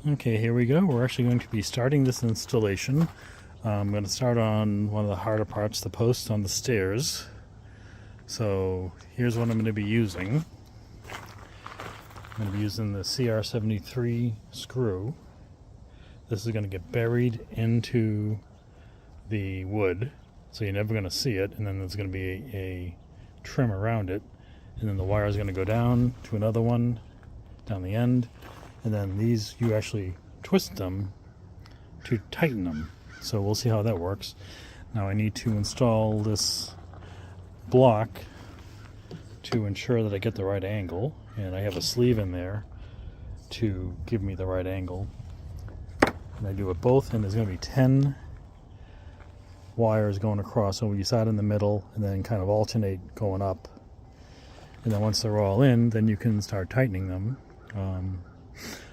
Okay, here we go. We're actually going to be starting this installation. I'm going to start on one of the harder parts, the posts on the stairs. So here's what I'm going to be using. I'm going to be using the CR73 screw. This is going to get buried into the wood, so you're never going to see it, and then there's going to be a trim around it, and then the wire is going to go down to another one down the end, and then these, you actually twist them to tighten them. So we'll see how that works. Now I need to install this block to ensure that I get the right angle, and I have a sleeve in there to give me the right angle. And I do it both, and there's going to be 10 wires going across, so you start in the middle and then kind of alternate going up, and then once they're all in, then you can start tightening them.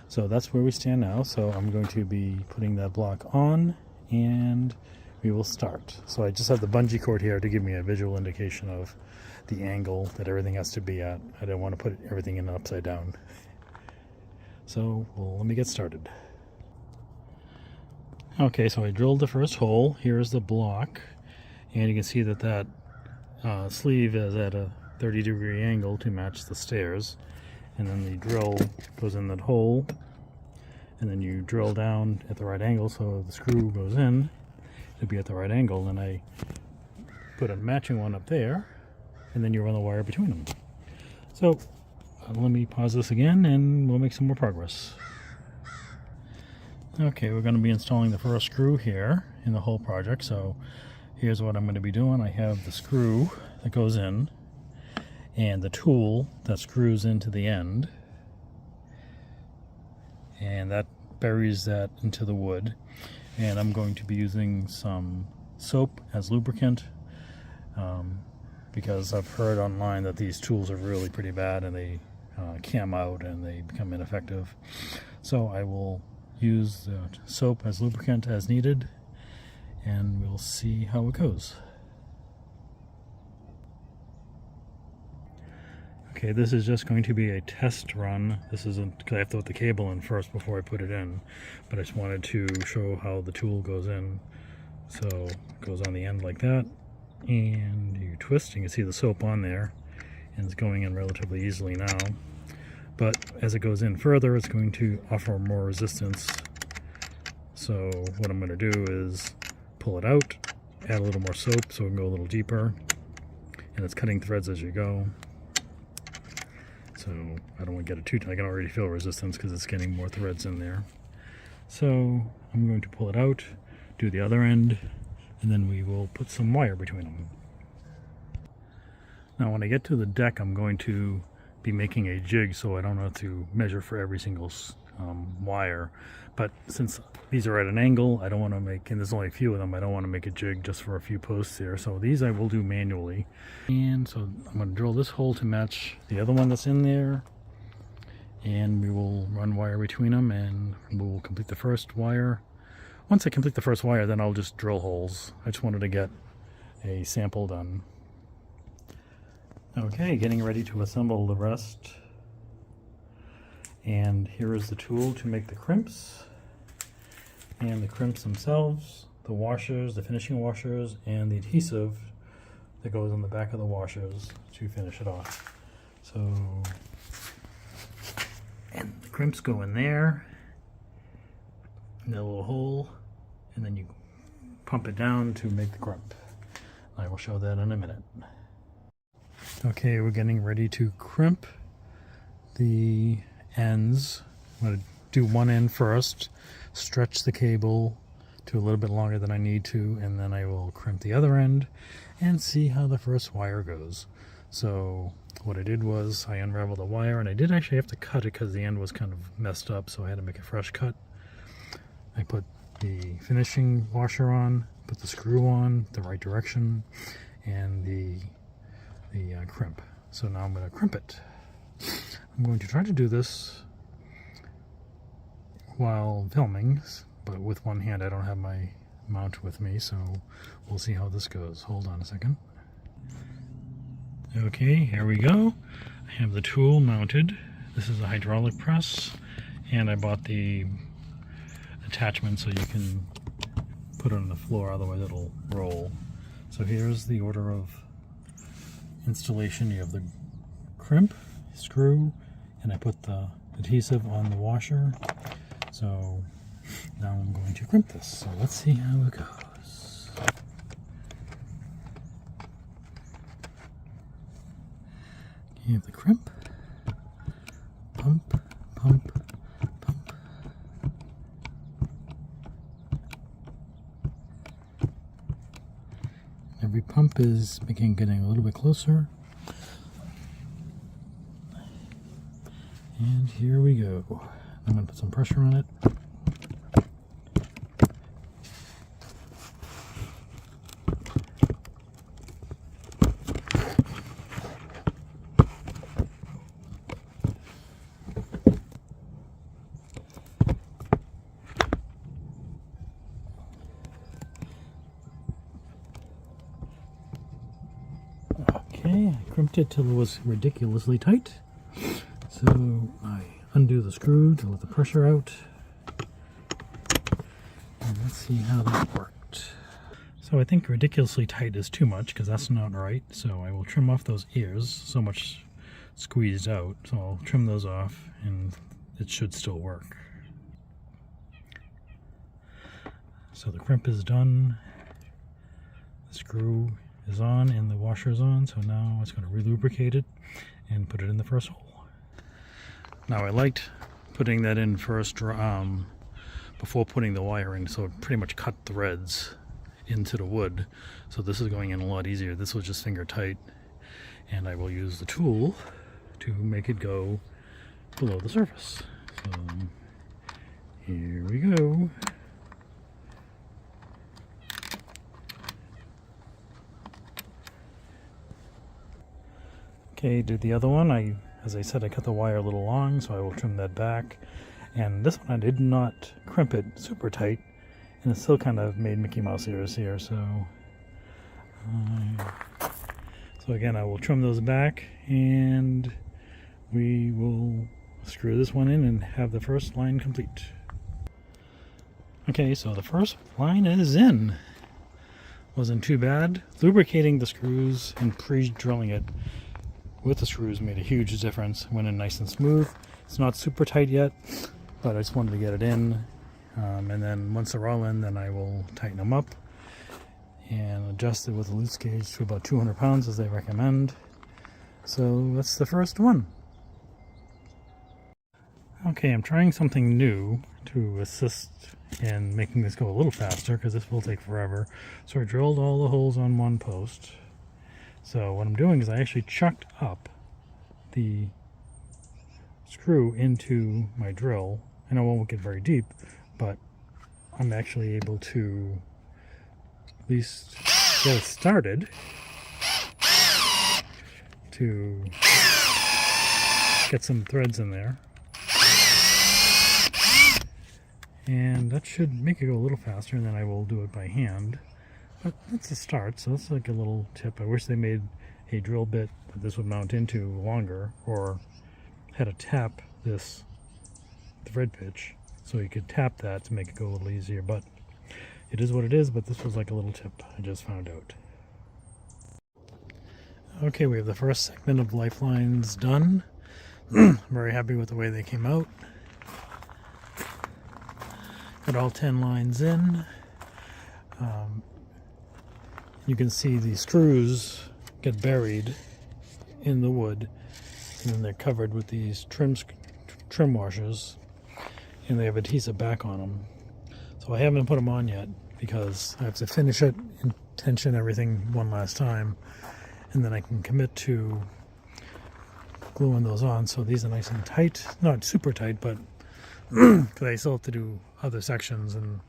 So that's where we stand now. So I'm going to be putting that block on and we will start. So I just have the bungee cord here to give me a visual indication of the angle that everything has to be at. I don't want to put everything in upside down. So let me get started. Okay, so I drilled the first hole. Here's the block, and you can see that that sleeve is at a 30-degree angle to match the stairs, and then the drill goes in that hole, and then you drill down at the right angle, so the screw goes in to be at the right angle, and I put a matching one up there, and then you run the wire between them. So let me pause this again and we'll make some more progress. Okay, we're going to be installing the first screw here in the whole project. So here's what I'm going to be doing. I have the screw that goes in and the tool that screws into the end, and that buries that into the wood. And I'm going to be using some soap as lubricant because I've heard online that these tools are really pretty bad and they cam out and they become ineffective. So I will use the soap as lubricant as needed, and we'll see how it goes. Okay, this is just going to be a test run. This isn't, because I have to put the cable in first before I put it in, but I just wanted to show how the tool goes in. So it goes on the end like that, and you twist, and you can see the soap on there, and it's going in relatively easily now. But as it goes in further, it's going to offer more resistance. So what I'm going to do is pull it out, add a little more soap so it can go a little deeper, and it's cutting threads as you go. So I don't want to get it too tight. I can already feel resistance because it's getting more threads in there. So I'm going to pull it out, do the other end, and then we will put some wire between them. Now when I get to the deck, I'm going to be making a jig so I don't have to measure for every single wire. But since these are at an angle, I don't want to make, and there's only a few of them, I don't want to make a jig just for a few posts here. So these I will do manually. And so I'm going to drill this hole to match the other one that's in there, and we will run wire between them, and we'll complete the first wire. Once I complete the first wire, then I'll just drill holes. I just wanted to get a sample done. Okay, getting ready to assemble the rest. And here is the tool to make the crimps. And the crimps themselves, the washers, the finishing washers, and the adhesive that goes on the back of the washers to finish it off. So, and the crimps go in there, in that little hole, and then you pump it down to make the crimp. I will show that in a minute. Okay, we're getting ready to crimp the ends. I'm going to do one end first, stretch the cable to a little bit longer than I need to, and then I will crimp the other end and see how the first wire goes. So what I did was I unraveled the wire, and I did actually have to cut it because the end was kind of messed up, so I had to make a fresh cut. I put the finishing washer on, put the screw on the right direction, and the crimp. So now I'm going to crimp it. I'm going to try to do this while filming, but with one hand. I don't have my mount with me, so we'll see how this goes. Hold on a second. Okay, here we go. I have the tool mounted. This is a hydraulic press, and I bought the attachment so you can put it on the floor, otherwise it'll roll. So here's the order of installation. You have the crimp, screw, and I put the adhesive on the washer. So now I'm going to crimp this. So let's see how it goes. You have the crimp, pump, pump, pump. Every pump is getting a little bit closer. And here we go. I'm going to put some pressure on it. Okay, I crimped it till it was ridiculously tight. So I undo the screw to let the pressure out. And let's see how that worked. So I think ridiculously tight is too much because that's not right. So I will trim off those ears, so much squeezed out. So I'll trim those off and it should still work. So the crimp is done. The screw is on and the washer is on. So now it's going to re-lubricate it and put it in the first hole. Now I liked putting that in first before putting the wire in, so it pretty much cut threads into the wood. So this is going in a lot easier. This was just finger tight, and I will use the tool to make it go below the surface. So here we go. Okay, did the other one. As I said, I cut the wire a little long, so I will trim that back. And this one I did not crimp it super tight, and it still kind of made Mickey Mouse ears here. So again, I will trim those back, and we will screw this one in and have the first line complete. Okay, so the first line is in. Wasn't too bad. Lubricating the screws and pre-drilling it with the screws made a huge difference. Went in nice and smooth. It's not super tight yet, but I just wanted to get it in. And then once they're all in, then I will tighten them up and adjust it with a loose gauge to about 200 pounds as they recommend. So that's the first one. Okay, I'm trying something new to assist in making this go a little faster because this will take forever. So I drilled all the holes on one post. So what I'm doing is I actually chucked up the screw into my drill. I know it won't get very deep, but I'm actually able to at least get it started to get some threads in there. And that should make it go a little faster, and then I will do it by hand. But that's a start, so that's like a little tip. I wish they made a drill bit that this would mount into longer, or had to tap this thread pitch so you could tap that to make it go a little easier. But it is what it is, but this was like a little tip I just found out. Okay, we have the first segment of lifelines done. I'm very happy with the way they came out. Got all 10 lines in. You can see the screws get buried in the wood, and then they're covered with these trim washers, and they have adhesive back on them. So I haven't put them on yet because I have to finish it and tension everything one last time, and then I can commit to gluing those on. So these are nice and tight, not super tight, but because I still have to do other sections, and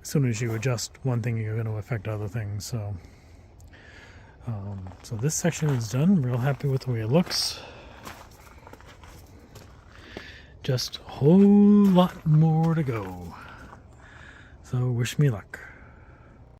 as soon as you adjust one thing, you're going to affect other things. So so this section is done. I'm real happy with the way it looks. Just a whole lot more to go. So wish me luck.